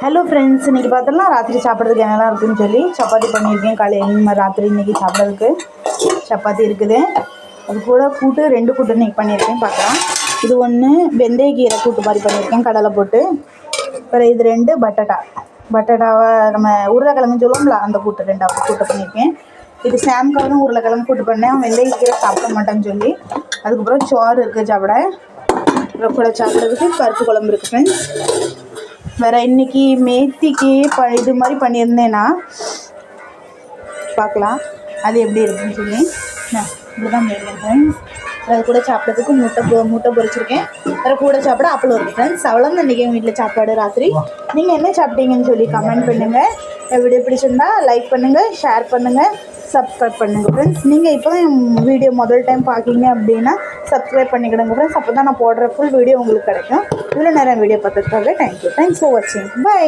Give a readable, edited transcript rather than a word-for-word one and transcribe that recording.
Hello friends, இன்றைக்கி பார்த்தோம்னா ராத்திரி சாப்பிட்றதுக்கு என்னெல்லாம் இருக்குதுன்னு சொல்லி சப்பாத்தி பண்ணியிருக்கேன். காலையில் ராத்திரி இன்றைக்கி சாப்பிட்றதுக்கு சப்பாத்தி இருக்குது. அது கூட கூட்டு 2 கூட்டு இன்றைக்கி பண்ணியிருக்கேன். பார்க்கலாம். இது ஒன்று வெந்தயக்கீரை கூட்டு மாதிரி பண்ணியிருக்கேன் கடலை போட்டு. அப்புறம் இது 2 பட்டாட்டாவை நம்ம உருளைக்கிழங்குன்னு சொல்லுவோம்ல, அந்த கூட்டு 2 கூட்டு பண்ணியிருக்கேன். இது சாம்காவும் உருளைக்கிழங்கு கூட்டு பண்ணேன். வெந்தயக்கீரை சாப்பிட மாட்டேன்னு சொல்லி. அதுக்கப்புறம் சோறு இருக்குது சாப்பிட. அப்புறம் கூட சாப்பிட்றதுக்கு பருப்பு குழம்பு இருக்குது ஃப்ரெண்ட்ஸ். வேறு இன்றைக்கி மேத்திக்கு இது மாதிரி பண்ணியிருந்தேன்னா பார்க்கலாம் அது எப்படி இருக்குன்னு சொல்லி. இப்படி தான் பண்ணியிருக்கேன் ஃப்ரெண்ட்ஸ். அது கூட சாப்பிட்றதுக்கு முட்டை பொரிச்சிருக்கேன். வேறு கூட சாப்பிட அப்பளம் இருக்குது ஃப்ரெண்ட்ஸ். அவ்வளோதான் இன்றைக்கி எங்கள் வீட்டில் சாப்பாடு ராத்திரி. நீங்கள் என்ன சாப்பிட்டீங்கன்னு சொல்லி கமெண்ட் பண்ணுங்கள். வீடியோ பிடிச்சிருந்தா லைக் பண்ணுங்கள், ஷேர் பண்ணுங்கள், சப்ஸ்கிரைப் பண்ணுங்கள் ஃப்ரெண்ட்ஸ். நீங்கள் இப்போ தான் என் வீடியோ முதல் டைம் பார்க்கிங்க அப்படின்னா சப்ஸ்கிரைப் பண்ணிக்கிடுங்க ஃப்ரெண்ட்ஸ். அப்போ தான் நான் போடுற ஃபுல் வீடியோ உங்களுக்கு கிடைக்கும். இவ்வளோ நேரம் வீடியோ பார்த்ததுக்காக தேங்க்யூ. தேங்க்ஸ் ஃபார் வாட்சிங். பை.